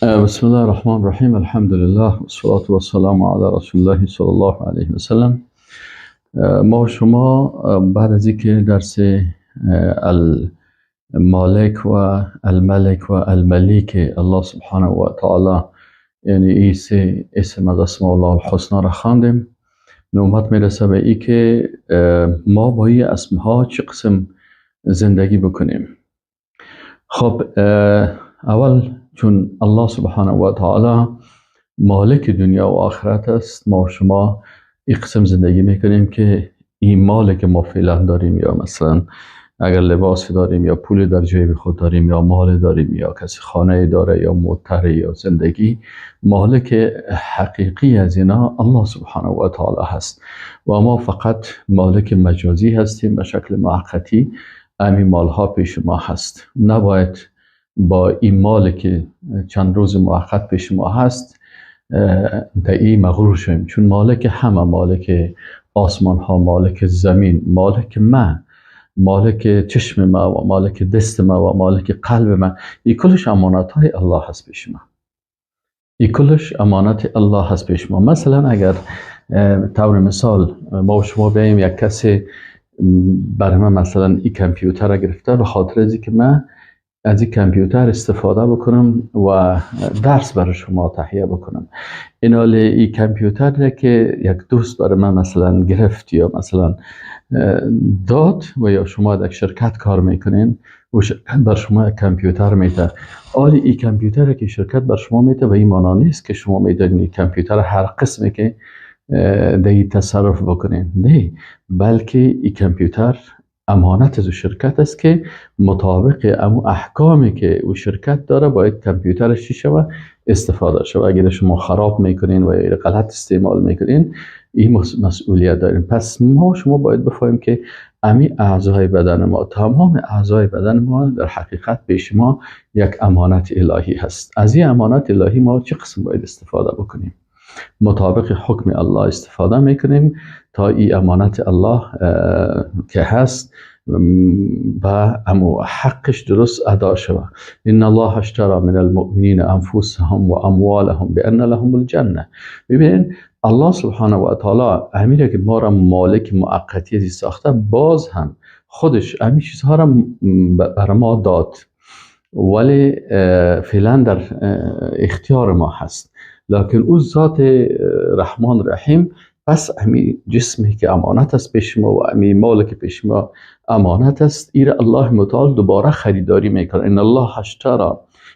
بسم الله الرحمن الرحیم. الحمد لله والصلاة والسلام علی رسول الله صلی الله علیه و سلم. ما و شما بعد از اینکه درس المالک و الملک و الملیک الله سبحانه و تعالی، یعنی این سه اسم از اسماء الله الحسنا را خواندیم، نوبت میرسه به این که ما با این اسمها چه قسم زندگی بکنیم. خب اول چون الله سبحانه و تعالی مالک دنیا و آخرت است، ما و شما این قسم زندگی میکنیم که این مال که ما فعلا داریم، یا مثلا اگر لباس داریم یا پول در جیب خود داریم یا مال داریم یا کسی خانه داره یا موتر یا زندگی، مالک حقیقی از اینا الله سبحانه و تعالی هست و ما فقط مالک مجازی هستیم به شکل موقتی. همین مالها پیش ما هست، نباید با این مال که چند روز موقت پیش ما هست در این مغرور شویم، چون مالک همه، مالک آسمان ها، مالک زمین، مالک من، مالک چشم ما و مالک دست ما و مالک قلب ما، این کلش امانت های الله هست پیش ما. این کلش امانت الله هست پیش ما. مثلا اگر طور مثال ما و شما بیم یک کسی برای من مثلا این کامپیوتر را گرفته، به خاطر از که من از این کامپیوتر استفاده بکنم و درس برای شما تهیه بکنم، این کامپیوتر که یک دوست برای من مثلا گرفت یا مثلا داد و یا شما در شرکت کار میکنین و شرکت بر شما کامپیوتر میده، این کامپیوتر که شرکت بر شما میده و این معنی نیست که شما میدونید کامپیوتر هر قسمی که در تصرف بکنین، نه، بلکه این کامپیوتر امانت از شرکت است که مطابق امو احکامی که او شرکت داره باید کامپیوترش چی شود استفاده شود. اگر شما خراب میکنین و یا غلط استعمال میکنین، این مسئولیت دارین. پس ما شما باید بفهمیم که امی اعضای بدن ما، تمام اعضای بدن ما در حقیقت پیش ما یک امانت الهی هست. از این امانت الهی ما چه قسم باید استفاده بکنیم؟ مطابق حکم الله استفاده میکنیم تا این امانت الله که هست و امو حقش درست ادا شود. ان الله اشترى من المؤمنین انفسهم و اموالهم بان لهم الجنه. ببینید الله سبحانه و تعالی امیره که ما را مالک موقتی ساخته، باز هم خودش همین چیزها را بر ما داد، ولی فعلا در اختیار ما هست. لکن او ذات رحمان رحیم، پس امی جسمی که امانت است پیش ما و امی مال که پیش ما امانت است، ایره الله متعال دوباره خریداری میکنه. ان الله اشترى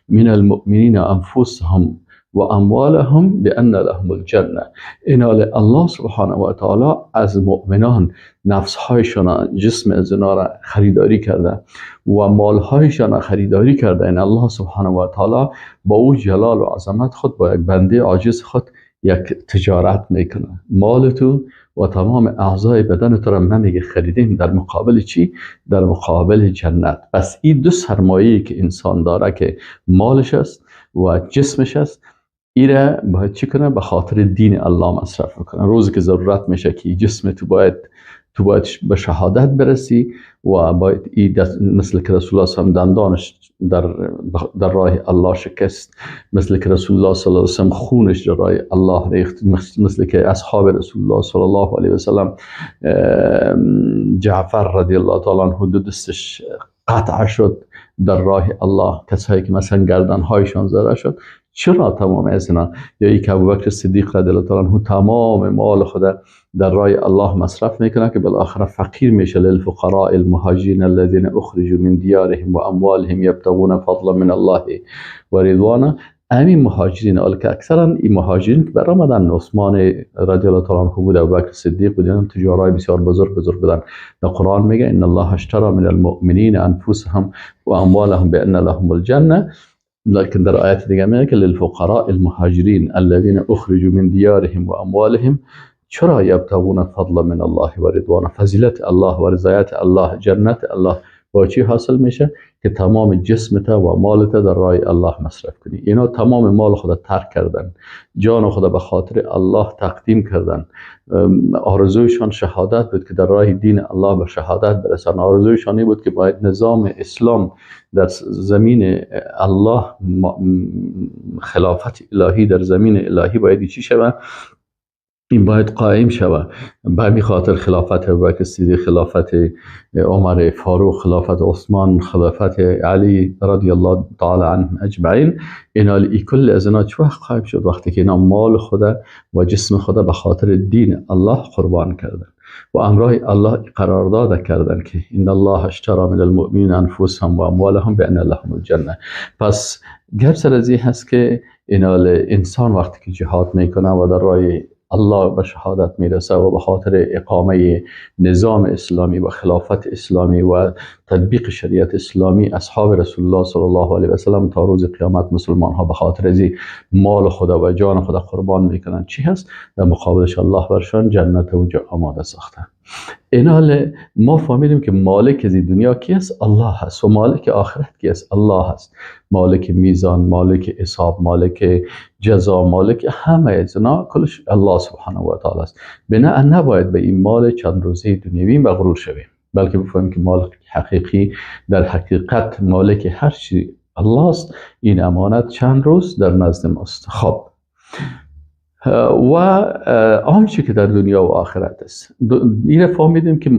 من المؤمنین انفسهم و اموالهم بان لهم الجنه. اینال الله سبحانه و تعالی از مؤمنان نفسهایشان، جسم از اینا را خریداری کرده و مالهایشان خریداری کرده. این الله سبحانه و تعالی با او جلال و عظمت خود با یک بنده عاجز خود یک تجارت میکنه. مال تو و تمام اعضای بدن تو را نمیگه خریدیم، در مقابل چی؟ در مقابل جنت. پس این دو سرمایه‌ای که انسان داره که مالش است و جسمش است، ایره باید چی کنه؟ به خاطر دین الله مصرف کنه. روزی که ضرورت میشه که جسم تو باید به شهادت برسی و باید مثل که رسول الله صلی الله علیه و دندانش در راه الله شکست، مثل که رسول الله صلی الله علیه و سلم خونش در راه الله ریخت، مثل که اصحاب رسول الله صلی الله علیه و سلم جعفر رضی الله تعالی عنه دستش قطع شد در راه الله، کسایی که مثلا گردنهایشان زده شد. چرا تمام از اینا؟ یا ای که ابوبکر صدیق رضی الله تعالی عنه تمام مال خود در راه الله مصرف میکنه که بالاخره فقیر میشه. للفقراء المهاجرین الذين اخرجوا من دیارهم و اموالهم یبتغون فضلا من الله و رضوانه. همین مهاجرین، که اکثرا این مهاجرین که برآمدن، عثمان رضی الله تعالی عنه بود، ابوبکر صدیق بودن، تجارای بسیار بزرگ بودن. در قرآن میگه ان الله اشترى من المؤمنین انفسهم و اموالهم بان لهم الجنه. لكن در آیت دیگه میگه که للفقراء المهاجرین الذين اخرجوا من دیارهم و اموالهم چرا یبتغون فضلا من الله و رضوانه. فضیلت الله و رضایت الله، جنت الله با چی حاصل میشه؟ که تمام جسمت و مالت در راه الله مصرف کنی. اینا تمام مال خود ترک کردن، جان خود به خاطر الله تقدیم کردن. آرزویشان شهادت بود که در راه دین الله به شهادت برسن. آرزویشان بود که باید نظام اسلام در زمین الله، خلافت الهی در زمین الهی باید چی شود؟ این باید قائم شود. به همین خاطر خلافت ابوبکر صدیق، خلافت عمر فاروق، خلافت عثمان، خلافت علی رضی الله تعالی عنهم اجمعین، ای کل از اینا چه وقت قائم شد؟ وقتی که اینا مال خود و جسم خود به خاطر دین الله قربان کردن و امرای الله قرارداد کردن که ان الله اشتری من المؤمنین انفسهم و اموالهم بان لهم الجنه. پس گرد سر از این هست که انسان وقتی که جهاد میکنه و در راه الله به شهادت میرسه و به خاطر اقامه نظام اسلامی و خلافت اسلامی و تطبیق شریعت اسلامی، اصحاب رسول الله صلی الله علیه و سلم تا روز قیامت مسلمان ها به خاطر از مال خدا و جان خدا قربان میکنن، چی هست؟ در مقابلش الله برشان جنت اونجا آماده ساخته. این حال ما فهمیدیم که مالک از دنیا کی است؟ الله هست. و مالک آخرت کی است؟ الله هست. مالک میزان، مالک حساب، مالک جزا، مالک همه از اینا کلش الله سبحانه و تعالی است. بنا نباید به این مال چند روزه دنیوی مغرور شویم، بلکه بفهمیم که مالک حقیقی در حقیقت مالک هر چی الله است. این امانت چند روز در نزد ماست. خب و آنچه که در دنیا و آخرت است، این فهمیدیم که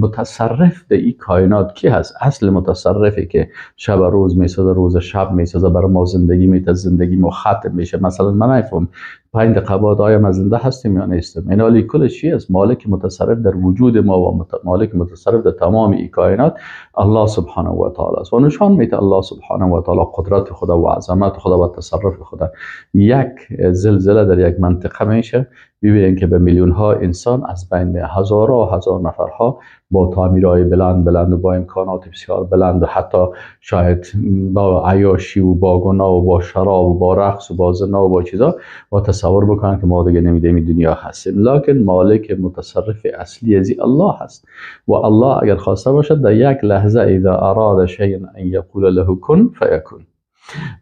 متصرف در این کائنات کی هست؟ اصل متصرفی که شب روز میسازه، روز شب میسازه، برای ما زندگی میده، زندگی ما ختم میشه. مثلا من نفهم 5 دقیقه بعد آیا ما زنده هستیم یا نیستیم. این حالی کل چی است؟ مالک متصرف در وجود ما و مالک متصرف در تمام این کائنات الله سبحانه و تعالی است. و نشان میده الله سبحانه و تعالی قدرت خدا و عظمت خدا و تصرف خدا. یک زلزله در یک منطقه میشه، ببینید که به میلیون ها انسان از بین هزارها و هزار نفرها با تعمیرهای بلند و با امکانات بسیار بلند و حتی شاید با عیاشی و با گناه و با شراب و با رقص و با زنا و با چیزا، و تصور بکنن که ما دیگه نمیدیم این دنیا هستیم. لکن مالک متصرف اصلی ازی الله هست و الله اگر خواسته باشد در یک لحظه اذا اراد شیئا ان یقول له کن فیکون.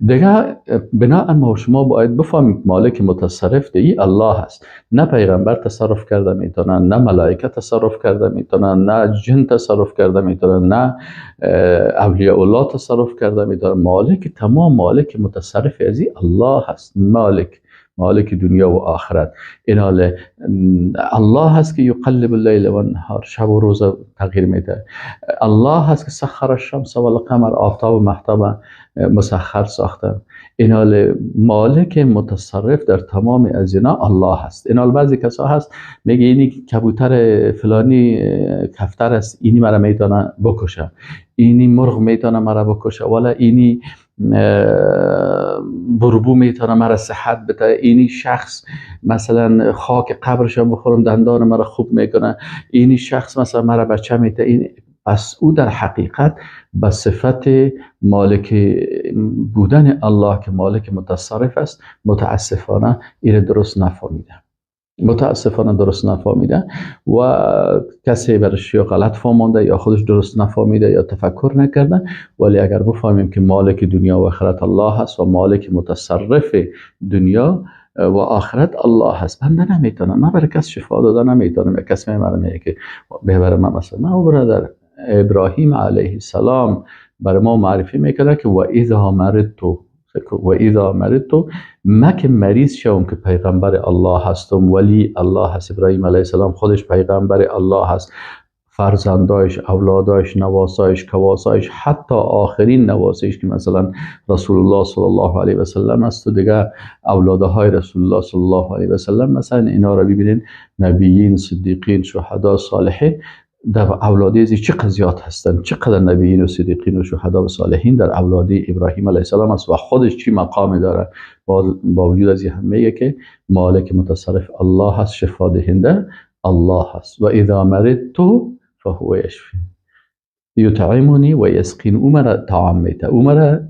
دیگه بناء ما شما باید بفهمید مالک متصرف دی الله هست. نه پیغمبر تصرف کرده میتونن، نه ملائکه تصرف کرده میتونن، نه جن تصرف کرده میتونن، نه اولیاء الله تصرف کرده میتونن. مالک تمام مالک متصرف ازی الله هست. مالک دنیا و آخرت. این حال الله هست که یقلب اللیل و النهار، شب و روز تغییر میده. الله هست که سخر الشمس و القمر، آفتاب و مهتاب مسخر ساخته. این حال مالک متصرف در تمام از اینا الله هست. این حال بعضی کسا هست میگه اینی کبوتر فلانی کفتر است، اینی مرا میتونه بکشه، اینی مرغ میتونه مرا بکشه، ولی اینی بربو میتونه مرا صحت بده، اینی شخص مثلا خاک قبرش بخورم دندان مرا خوب میکنه، اینی شخص مثلا مرا بچه میده. این پس او در حقیقت به صفت مالک بودن الله که مالک متصرف است متاسفانه این درست نفهمیده و کسی برش یا غلط فهمانده یا خودش درست نفهمیده یا تفکر نکرده. ولی اگر بفهمیم که مالک دنیا و آخرت الله هست و مالک متصرف دنیا و آخرت الله هست، بنده نمیتونم، من برای کس شفا داده نمیتونم. کس میگه که بهبر من مثلا من برادر ابراهیم علیه السلام برای ما معرفی میکنه که و اذا مرضت ما که مریض شوم که پیغمبر الله هستم، ولی الله هست. ابراهیم علیه السلام خودش پیغمبر الله هست، فرزندایش، اولادایش، نواسایش، کواسایش، حتی آخرین نواسایش که مثلا رسول الله صلی الله علیه و سلم است و دیگه اولادهای رسول الله صلی الله علیه و سلم، مثلا اینا رو ببینین، نبیین، صدیقین، شهدا، صالحین، در اولادی ازی چه قضیات هستند، چقدر نبیین و صدیقین و شهدا و صالحین در اولادی ابراهیم علیه السلام است و خودش چی مقام داره. با وجود از این همه که مالک متصرف الله هست، شفا دهنده الله هست. و اذا مرضت فهو یشفی، یطعمنی و یسقین. او مرا طعام میده، او مرا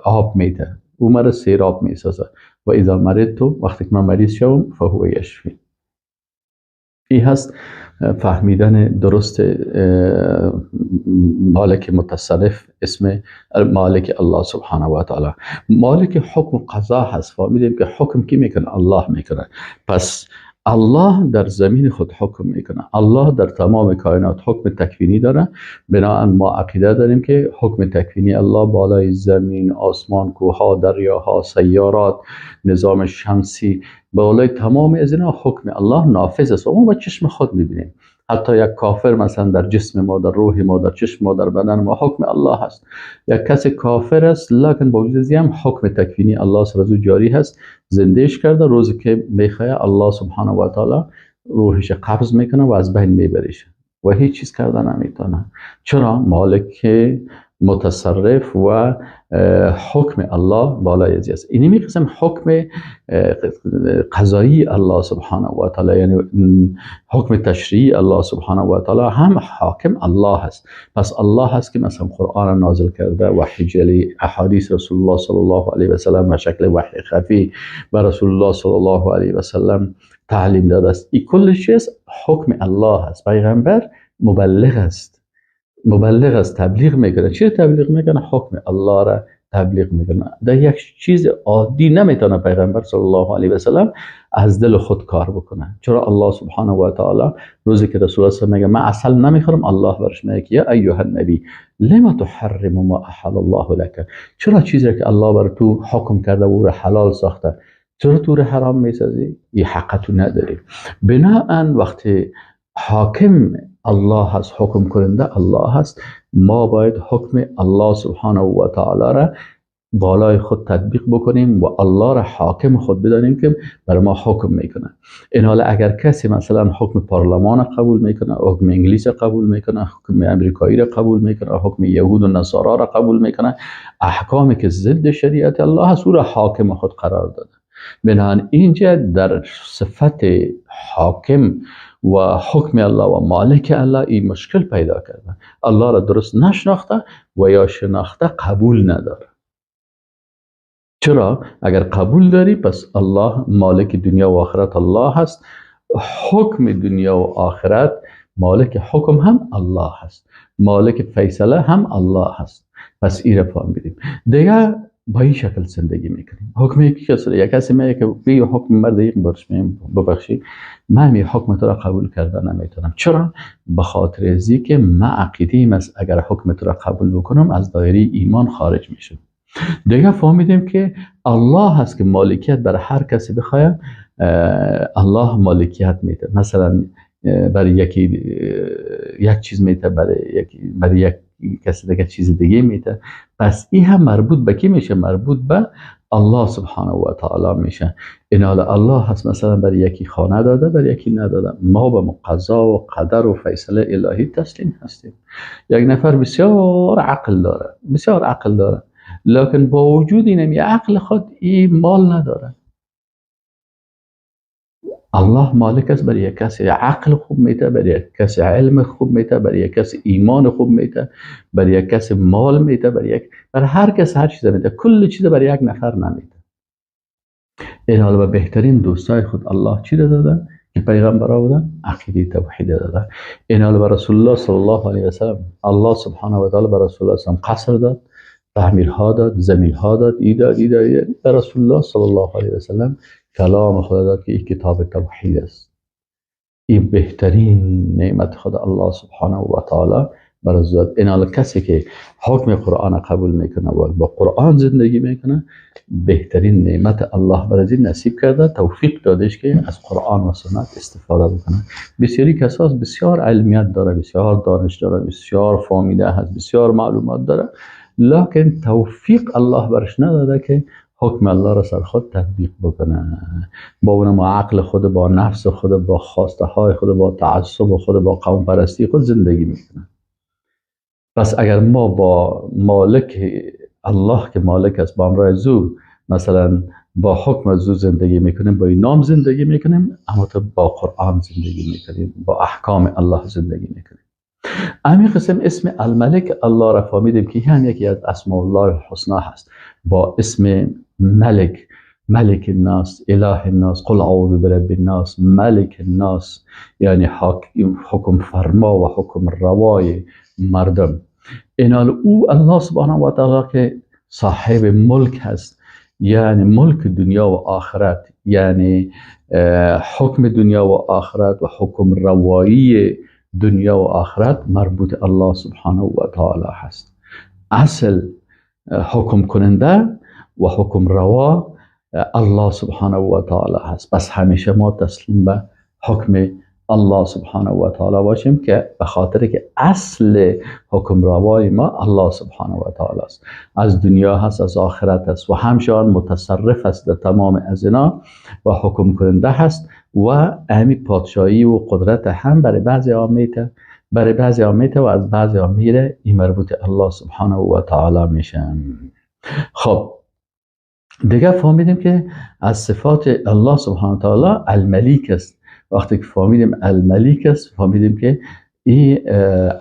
آب میده، او مرا سیراب میسازه. و اذا مرضت، وقتی که من مریض شوم، فهو یشفی. این هست فهمیدن درست مالک متصرف، اسم مالک الله سبحانه و تعالی. مالک حکم و قضا هست، فهمیدیم که حکم کی میکنه؟ الله میکنه. پس الله در زمین خود حکم میکنه، الله در تمام کائنات حکم تکوینی داره. بنابراین ما عقیده داریم که حکم تکوینی الله بالای زمین، آسمان، کوها، دریاها، سیارات، نظام شمسی، بالای تمام از اینا حکم الله نافذ است و ما با چشم خود میبینیم. حتی یک کافر مثلا در جسم ما، در روح ما، در چشم ما، در بدن ما حکم الله هست. یک کسی کافر است لکن با وجود هم حکم تکوینی الله سر از جاری هست، زندهش کرده. روزی که میخواد الله سبحانه و تعالی روحش قبض میکنه و از بین میبریش و هیچ چیز کردن نمیتونه. چرا؟ مالک متصرف و حکم الله بالای ازی است. اینی میقسم حکم قضایی الله سبحانه و تعالی، یعنی حکم تشریعی الله سبحانه و تعالی هم حاکم الله هست. پس الله هست که مثلا قرآن نازل کرده، وحی جلی، احادیث رسول الله صلی الله علیه و سلم به شکل وحی خفی به رسول الله صلی الله علیه و سلم تعلیم داده است. این کل چیز حکم الله هست. پیغمبر مبلغ است، مبلغ است، تبلیغ میکنه. چی تبلیغ میکنه؟ حکم الله را تبلیغ میکنه. در یک چیز عادی نمیتونه پیغمبر صلی الله علیه و سلم از دل خود کار بکنه. چرا؟ الله سبحانه و تعالی روزی که رسول الله میگه من عسل نمیخورم، الله برش میگه یا ایها النبی لما تحرم ما احل الله لك، چرا چیزی که الله بر تو حکم کرده و حلال ساخته چرا تو رو حرام میسازی؟ این حق تو نداری. بناهن وقتی حاکم الله هست، حکم کننده الله هست، ما باید حکم الله سبحانه و تعالی را بالای خود تطبیق بکنیم و الله را حاکم خود بدانیم که بر ما حکم میکنه. این حال اگر کسی مثلا حکم پارلمان قبول میکنه، حکم انگلیس قبول میکنه، حکم امریکایی را قبول میکنه، حکم یهود و نصارا را قبول میکنه، احکامی که ضد شریعت الله هست او را حاکم خود قرار داده. بنابراین اینجا در صفت حاکم و حکم الله و مالک الله این مشکل پیدا کرده. الله را درست نشناخته و یا شناخته قبول نداره. چرا؟ اگر قبول داری پس الله مالک دنیا و آخرت الله هست، حکم دنیا و آخرت مالک حکم هم الله هست، مالک فیصله هم الله هست. پس این را فهمیدیم. دیگه با این شکل زندگی میکنیم. حکم یک کسی میگه که بی حکم مرد یک ببخشی من می حکم تو را قبول کرده نمیتونم. چرا؟ به خاطر ازی که من عقیدیم است اگر حکم تو را قبول بکنم از دایره ایمان خارج میشم. دیگه فهمیدیم که الله هست که مالکیت برای هر کسی بخواد الله مالکیت میده. مثلا برای یک چیز میده، برای یک کسی دیگه چیز دیگه میده. پس این هم مربوط به کی میشه؟ مربوط به الله سبحانه و تعالی میشه. این حال الله هست مثلا برای یکی خانه داده، برای یکی نداده. ما به قضا و قدر و فیصله الهی تسلیم هستیم. یک نفر بسیار عقل داره، بسیار عقل داره، لکن با وجود اینم یه عقل خود این مال نداره. الله مالک است، برای یک کسی عقل خوب میده، برای یک کسی علم خوب میده، برای یک کسی ایمان خوب میده، برای یک کسی مال میده، برای هر کس هر چیز میده. کل چیز برای یک نفر نمیده. این حال به بهترین دوستای خود الله چی دادن؟ که پیغمبر بودن عقیده توحید دادن. این حال به رسول الله صلی الله علیه و سلم الله سبحانه و تعالی به رسول الله صلی قصر داد، تعمیرها داد، زمینها داد، ایداد به رسول الله صلی الله علیه و سلم کلام خدا داد که این کتاب توحید است. این بهترین نعمت خدا الله سبحانه و تعالی برای ذات. این حال کسی که حکم قرآن قبول میکنه و با قرآن زندگی میکنه بهترین نعمت الله برای نصیب کرده، توفیق دادش که از قرآن و سنت استفاده بکنه. بسیاری کساس بسیار علمیت داره، بسیار دانش داره، بسیار فهمیده هست، بسیار معلومات داره، لکن توفیق الله برش نداده که حکم الله را سر خود تطبیق بکنه. با اونم عقل خود، با نفس خود، با خواسته های خود، با تعصب خود، با قوم پرستی خود زندگی میکنه. پس اگر ما با مالک الله که مالک است با امرای زو مثلا با حکم از زو زندگی میکنیم، با این نام زندگی میکنیم، اما تو با قرآن زندگی میکنیم، با احکام الله زندگی میکنیم. همین قسم اسم الملک الله را فهمیدیم که هم یکی از اسماء الله الحسنا هست. با اسم ملک، ملك الناس، اله الناس، قل اعوذ برب الناس، ملک الناس، یعنی حکم فرما و حکم روای مردم. اینال او الله سبحانه و تعالی که صاحب ملک هست، یعنی ملک دنیا و آخرت، یعنی حکم دنیا و آخرت و حکم روایی دنیا و آخرت مربوط الله سبحانه و تعالی هست. اصل حکم کننده و حکم روا الله سبحانه و تعالی هست. پس همیشه ما تسلیم به حکم الله سبحانه و تعالی باشیم که به خاطر که اصل حکم روای ما الله سبحانه و تعالی است. از دنیا هست، از آخرت هست و همچنان متصرف است در تمام از اینا و حکم کننده هست و امی پادشاهی و قدرت هم برای بعضی آمیته، برای بعضی آمیته و از بعضی آمیره. این مربوط الله سبحانه و تعالی میشه. خب دیگه فهمیدیم که از صفات الله سبحانه و تعالی الملیک است. وقتی که فهمیدیم الملیک است، فهمیدیم که این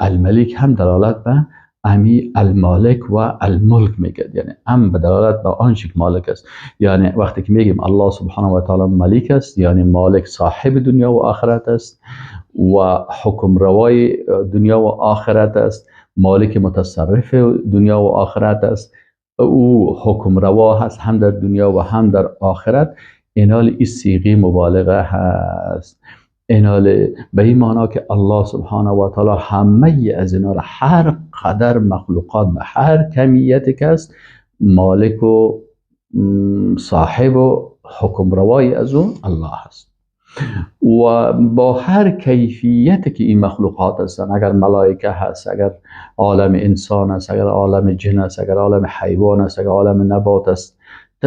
الملیک هم دلالت به امی المالک و الملک میگه، یعنی هم به دلالت به آنچه که مالک است. یعنی وقتی که میگیم الله سبحانه و تعالی ملیک است، یعنی مالک صاحب دنیا و آخرت است و حکم روای دنیا و آخرت است، مالک متصرف دنیا و آخرت است، او حکم روا هست هم در دنیا و هم در آخرت. اینال این صیغه مبالغه هست. اینال به این معنا که الله سبحانه و تعالی همه از اینا را، هر قدر مخلوقات به هر کمیتی که است، مالک و صاحب و حکم روای از اون الله هست. و با هر کیفیتی که این مخلوقات هستن، اگر ملائکه هست، اگر عالم انسان است، اگر عالم جن است، اگر عالم حیوان است، اگر عالم نبات است،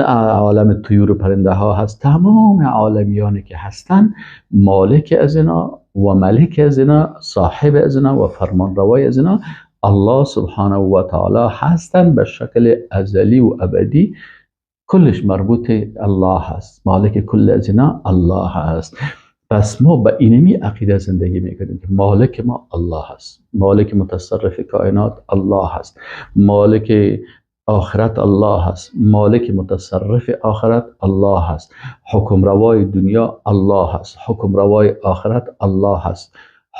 عالم طیور و پرنده ها هست، تمام عالمیانی که هستن مالک از اینا و ملک از اینا، صاحب از اینا و فرمان روای از اینا الله سبحانه و تعالی هستن به شکل ازلی و ابدی. کلش مربوط الله هست، مالک کل از اینا الله هست. پس ما با اینمی عقیده زندگی میکنیم که مالک ما الله هست، مالک متصرف کائنات الله هست، مالک آخرت الله هست، مالک متصرف آخرت الله هست، حکم روای دنیا الله هست، حکم روای آخرت الله هست.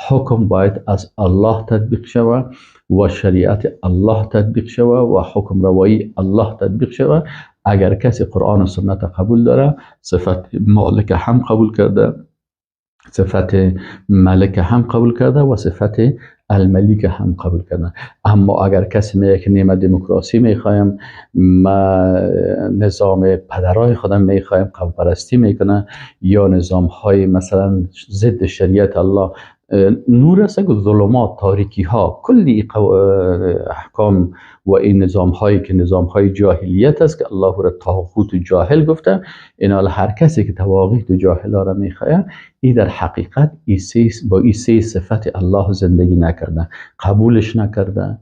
حکم باید از الله تطبیق شود و شریعت الله تطبیق شود و حکم روایی الله تطبیق شود. اگر کسی قرآن و سنت قبول داره، صفت مالک هم قبول کرده، صفت ملک هم قبول کرده و صفت الملیک هم قبول کرده. اما اگر کسی میگه که نیمه دموکراسی میخوایم، ما نظام پدرای خودم میخوایم، قوم پرستی میکنه، یا نظام های مثلا ضد شریعت الله، نور است که ظلمات، تاریکی ها، کلی احکام و این نظام هایی که نظام های جاهلیت است که الله را طاغوت و جاهل گفته. اینا هر کسی که طواغیت و جاهل را میخواه، این در حقیقت با این سه صفت الله زندگی نکرده، قبولش نکرده،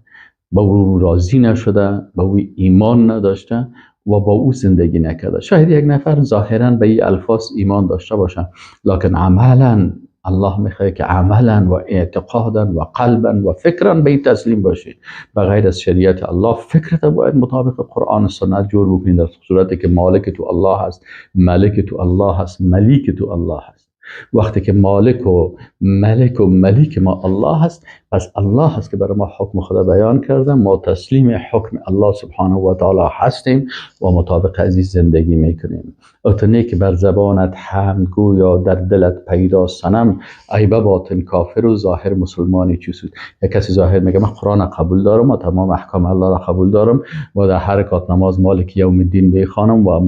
با او راضی نشده، با او ایمان نداشته و با او زندگی نکرده. شاید یک نفر ظاهرا به این الفاظ ایمان داشته باشه، لکن عملا الله میخواه که عملا و اعتقادا و قلبا و فکرا به این تسلیم باشی. بغیر از شریعت الله فکرت باید مطابق قرآن و سنت جور بکنید، در صورتی که مالک تو الله هست، ملک تو الله هست، ملیک تو الله هست. وقتی که مالک و ملک و ملیک ما الله هست، پس الله هست که برای ما حکم خدا بیان کرده، ما تسلیم حکم الله سبحانه و تعالی هستیم و مطابق عزیز زندگی میکنیم. اتنی که بر زبانت حمد گو یا در دلت پیدا صنم، ای به باطن کافر و ظاهر مسلمانی چوسود. یک کسی ظاهر میگه من قرآن قبول دارم و تمام احکام الله را قبول دارم و در حرکات نماز مالک یوم الدین میخوانم و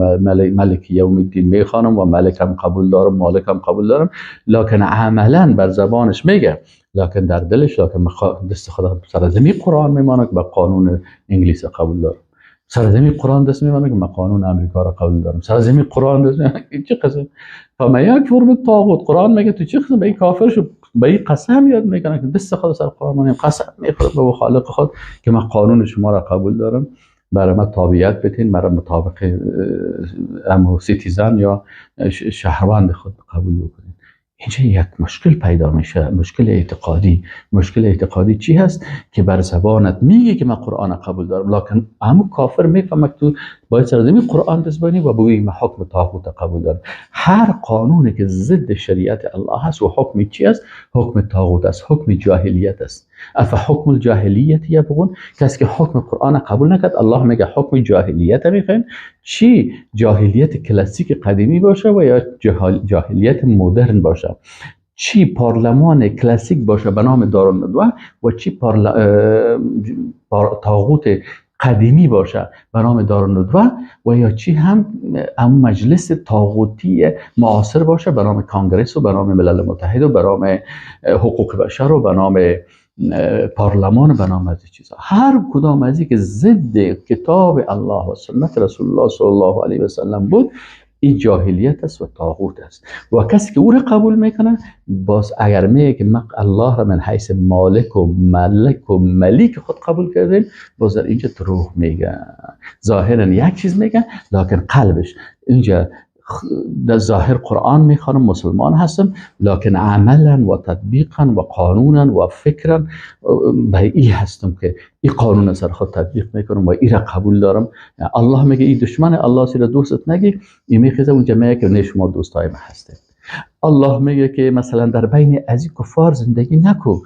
ملک یوم الدین میخوانم و ملکم قبول دارم، مالکم قبول دارم، لکن عملا بر زبانش میگه، لکن در دلش لکن دست خدا سرزمی قرآن میمانه که به قانون انگلیس قبول دارم، سرزمی قرآن دست میمانه که من قانون امریکا را قبول دارم، سرزمی قرآن دست میمانه چه قسم. فما یکفر بالطاغوت، قرآن میگه تو چه قسم به این کافر شو، به این قسم یاد میکنه که دست خدا سر قرآن میمانه، قسم میخوره به خالق خود که من قانون شما را قبول دارم، برای ما تابعیت بتین، برای مطابق امو سیتیزن یا شهروند خود قبول بکنید. اینجا یک مشکل پیدا میشه، مشکل اعتقادی. مشکل اعتقادی چی هست؟ که بر زبانت میگی که من قرآن قبول دارم، لکن همون کافر میفهمه تو باید سرزمین قرآن دست بانی و بگویی من حکم طاغوت قبول دارم. هر قانونی که ضد شریعت الله هست و حکم چی است؟ حکم طاغوت است، حکم جاهلیت است. اف حکم الجاهلیت یبغون، کسی که حکم قرآن قبول نکرد، الله میگه حکم جاهلیت میخواین. چی؟ جاهلیت کلاسیک قدیمی باشه و یا جاهلیت مدرن باشه. چی پارلمان کلاسیک باشه به نام دارالندوه و چی طاغوت قدیمی باشه به نام دارالندوه و یا چی هم مجلس طاغوتی معاصر باشه به نام کانگرس و به نام ملل متحد و به نام حقوق بشر و به نام پارلمان و به نام از چیزها. هر کدام از این که ضد کتاب الله و سنت رسول الله صلی الله علیه و سلم بود، این جاهلیت است و طاغوت است. و کسی که او را قبول میکنه، باز اگر میگه که من الله را من حیث مالک و ملک و ملیک خود قبول کردیم، باز در اینجا دروغ میگه. ظاهرا یک چیز میگه لکن قلبش اینجا در ظاهر قرآن میخوانم، مسلمان هستم، لکن عملا و تطبیقا و قانونا و فکرا به این هستم که این قانون سر خود تطبیق میکنم و این را قبول دارم. الله میگه این دشمن الله سیر دوستت نگی، این میخیزه اونجا میگه که نه شما دوستای من هستید. الله میگه که مثلا در بین از این کفار زندگی نکو،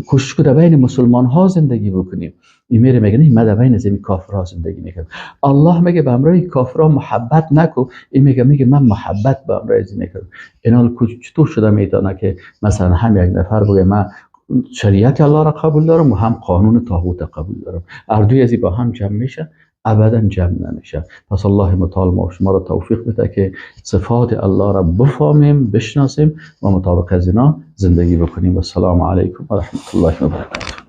کوشش در بین مسلمان ها زندگی بکنیم. این میره میگه نه من در بین زمین کافرها زندگی میکنم. الله میگه به همراه کافرها محبت نکو، این میگه من محبت به همراه زمین میکنم. اینا چطور شده میتونه که مثلا هم یک نفر بگه من شریعت الله را قبول دارم و هم قانون طاغوت قبول دارم، هر دوی از این با هم جمع میشه؟ ابدا جمع نمیشه. پس الله متعال ما شما را توفیق بده که صفات الله را بفهمیم، بشناسیم و مطابق از اینا زندگی بکنیم. و السلام علیکم و رحمت الله و برکاته.